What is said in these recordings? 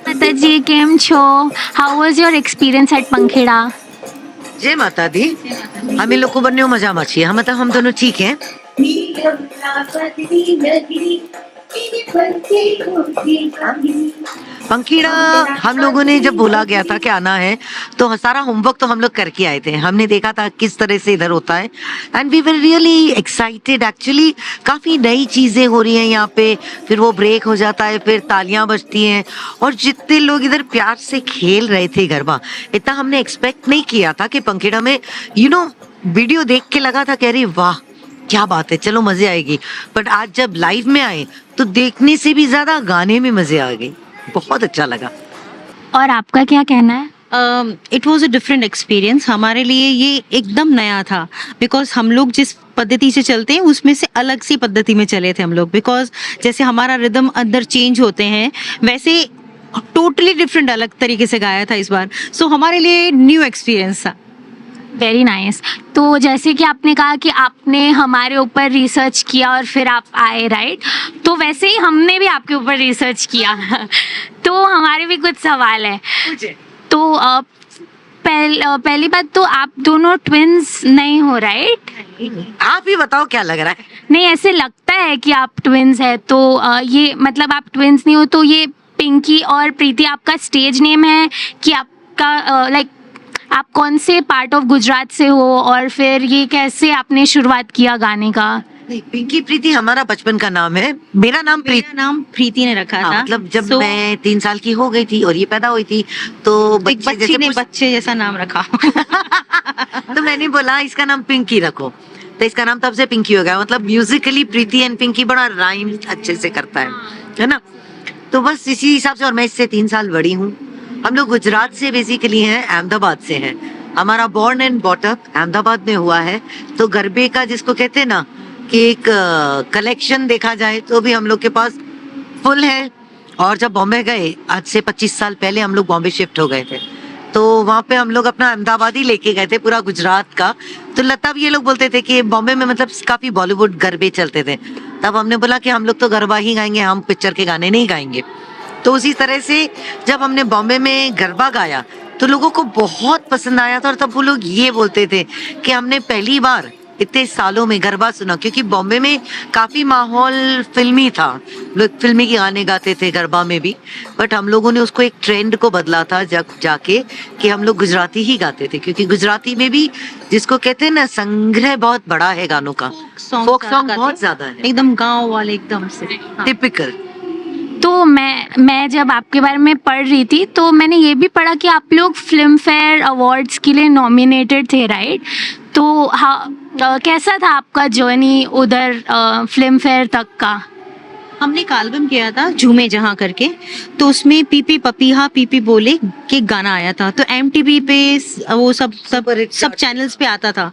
માતાજી કેમ છો? How was your experience at Pankheda? जय माता दी। हम इन लोग को बनने मजा છીએ हम मतलब हम दोनों ठीक हैं। पंखीड़ा हम लोगों ने जब बोला गया था कि आना है तो सारा होमवर्क तो हम लोग करके आए थे। हमने देखा था किस तरह से इधर होता है and we were really excited. Actually काफी नई चीजें हो रही हैं यहाँ पे, फिर वो ब्रेक हो जाता है, फिर तालियां बजती हैं और जितने लोग इधर प्यार से खेल रहे थे गरबा, इतना हमने एक्सपेक्ट नहीं किया था कि पंखीड़ा में वीडियो देख के लगा था कह रही वाह क्या बात है, चलो मजे आएगी। बट आज जब लाइव में आए तो देखने से भी ज्यादा गाने में मजे आ गए, बहुत अच्छा लगा। और आपका क्या कहना है? It was a different experience. हमारे लिए ये एकदम नया था बिकॉज हम लोग जिस पद्धति से चलते हैं उसमें से अलग सी पद्धति में चले थे हम लोग। बिकॉज जैसे हमारा रिदम अंदर चेंज होते हैं वैसे टोटली डिफरेंट अलग तरीके से गाया था इस बार। सो हमारे लिए न्यू एक्सपीरियंस था। Very nice. तो जैसे कि आपने कहा कि आपने हमारे ऊपर रिसर्च किया और फिर आप आए, राइट? तो वैसे ही हमने भी आपके ऊपर रिसर्च किया तो हमारे भी कुछ सवाल है। तो पहली बात तो आप दोनों ट्विंस नहीं हो, राइट? आप ही बताओ क्या लग रहा है? नहीं, ऐसे लगता है कि आप ट्विंस है। तो ये मतलब आप ट्विंस नहीं हो तो ये पिंकी और प्रीति आपका स्टेज नेम है कि आपका लाइक आप कौन से पार्ट ऑफ गुजरात से हो और फिर ये कैसे आपने शुरुआत किया गाने का? नहीं, पिंकी प्रीति हमारा बचपन का नाम है। मेरा नाम प्रीति ने रखा था। मतलब जब मैं 3 साल की हो गई थी और ये पैदा हुई थी तो बच्चे जैसा नाम रखा तो मैंने बोला इसका नाम पिंकी रखो, तो इसका नाम तब से पिंकी हो गया। मतलब म्यूजिकली प्रीति एंड पिंकी बड़ा राइम अच्छे से करता है ना? तो बस इसी हिसाब से। और मैं इससे 3 साल बड़ी हूँ। हम लोग गुजरात से बेसिकली हैं, अहमदाबाद से हैं। हमारा बॉर्न एंड बॉटअप अहमदाबाद में हुआ है। तो गरबे का जिसको कहते हैं ना कि एक कलेक्शन देखा जाए तो भी हम लोग के पास फुल है। और जब बॉम्बे गए आज से 25 साल पहले हम लोग बॉम्बे शिफ्ट हो गए थे, तो वहाँ पे हम लोग अपना अहमदाबाद ही लेके गए थे पूरा गुजरात का। तो तब ये लोग बोलते थे कि बॉम्बे में मतलब काफी बॉलीवुड गरबे चलते थे। तब हमने बोला कि हम लोग तो गरबा ही गाएंगे, हम पिक्चर के गाने नहीं गाएंगे। तो उसी तरह से जब हमने बॉम्बे में गरबा गाया तो लोगों को बहुत पसंद आया था। और तब वो लोग ये बोलते थे कि हमने पहली बार इतने सालों में गरबा सुना, क्योंकि बॉम्बे में काफी माहौल फिल्मी था, लोग फिल्मी के गाने गाते थे गरबा में भी। बट हम लोगों ने उसको एक ट्रेंड को बदला था जाके कि हम लोग गुजराती ही गाते थे, क्योंकि गुजराती में भी जिसको कहते हैं ना संग्रह बहुत बड़ा है गानों का, फोक सॉन्ग बहुत ज्यादा है, एकदम गाँव वाले एकदम से टिपिकल। तो मैं जब आपके बारे में पढ़ रही थी तो मैंने ये भी पढ़ा कि आप लोग फिल्म फेयर अवार्ड्स के लिए नॉमिनेटेड थे, राइट? तो कैसा था आपका जर्नी उधर फिल्म फेयर तक का? हमने एक एल्बम किया था झूमे जहाँ करके, तो उसमें पीपी पपीहा पीपी बोले के गाना आया था। तो MTV पे वो सब चैनल्स पे आता था।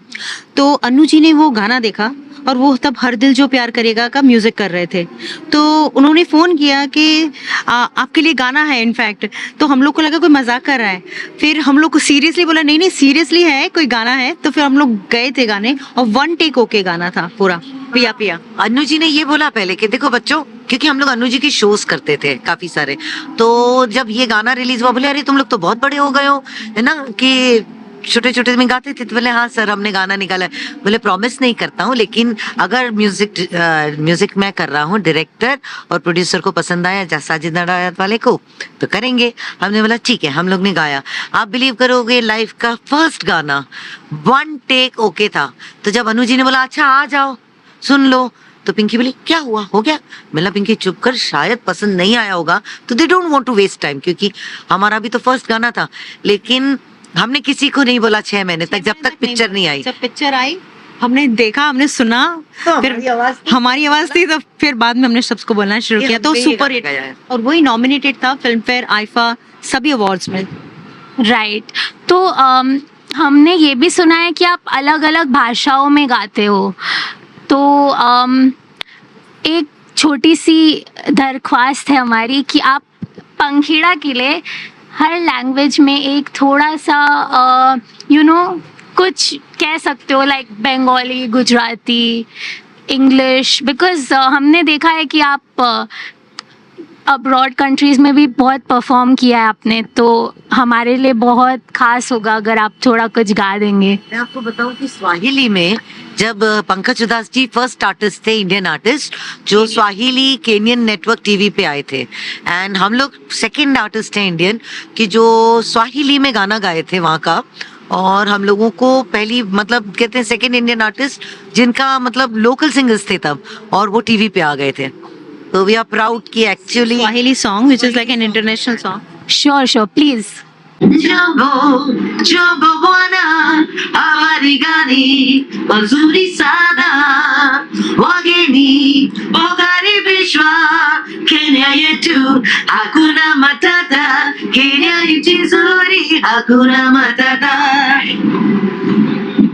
तो अनु जी ने वो गाना देखा और वो तब हर दिल जो प्यार करेगा का म्यूजिक कर रहे थे। तो उन्होंने फोन किया कि आपके लिए गाना है इनफैक्ट। तो हम लोग को लगा कोई मजाक कर रहा है। फिर हम लोग को सीरियसली बोला नहीं नहीं सीरियसली है, कोई गाना है। तो फिर हम लोग गए थे गाने और 1 टेक ओके गाना था पूरा पिया पिया। अनु जी ने ये बोला पहले कि देखो बच्चों, क्योंकि हम लोग अनु जी के शोज करते थे काफी सारे, तो जब ये गाना रिलीज हुआ बोले अरे तुम लोग तो बहुत बड़े हो गए हो, है ना, कि छोटे छोटे में गाते थे। तो बोले हाँ सर हमने गाना निकाला है। बोले प्रॉमिस नहीं करता हूँ, लेकिन अगर म्यूजिक मैं कर रहा हूँ, डायरेक्टर और प्रोड्यूसर को पसंद आया साजिद नडायत वाले को, तो करेंगे। हमने बोला ठीक है। हम लोग ने गाया। आप बिलीव करोगे लाइफ का फर्स्ट गाना 1 टेक ओके था। तो जब अनु जी ने बोला अच्छा आ जाओ सुन लो, तो पिंकी बोली क्या हुआ, हो गया? मतलब पिंकी चुप कर, शायद पसंद नहीं आया होगा तो they don't want to waste time, क्योंकि हमारा भी तो फर्स्ट गाना था। लेकिन हमने किसी को नहीं बोला 6 महीने तक, जब तक पिक्चर नहीं आई। जब पिक्चर आई हमने देखा, हमने सुना, तो फिर हमारी आवाज थी, तो फिर बाद में हमने सबको बोलना शुरू किया। तो सुपर हिट, और वही नॉमिनेटेड था फिल्म फेयर, आईफा, सभी अवार्ड्स में, राइट? तो हमने ये भी सुना है कि आप अलग अलग भाषाओं में गाते हो। तो एक छोटी सी दरख्वास्त है हमारी कि आप पंखीड़ा के लिए हर लैंग्वेज में एक थोड़ा सा कुछ कह सकते हो, like Bengali, Gujarati, English, because हमने देखा है कि आप अब्रॉड कंट्रीज में भी बहुत परफॉर्म किया है आपने, तो हमारे लिए बहुत खास होगा अगर आप थोड़ा कुछ गा देंगे. मैं आपको बताऊं कि स्वाहिली में जब पंकज उदास जी फर्स्ट आर्टिस्ट थे, इंडियन आर्टिस्ट, जो स्वाहिली केनियन नेटवर्क टीवी पे आए थे, एंड हम लोग सेकंड आर्टिस्ट हैं इंडियन कि जो स्वाहिली में गाना गाए थे वहाँ का. और हम लोगों को पहली मतलब कहते हैं सेकंड इंडियन आर्टिस्ट जिनका मतलब लोकल सिंगर्स थे तब, और वो टीवी पे आ गए थे. तो वी आर प्राउड कि actually Swahili song, which is like an international song. Sure please. Jambo bwana habari gani, mazuri sana wageni wakaribishwa Kenya yetu, hakuna matata, Kenya nchi nzuri, hakuna matata.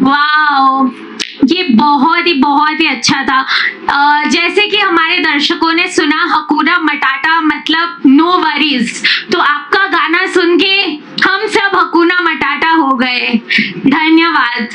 Wow, ये बहुत ही अच्छा था. जैसे कि हमारे दर्शकों ने सुना हकूना मटाटा मतलब नो वरीज, तो आपका गाना सुन के हम सब हकूना मटाटा हो गए. धन्यवाद.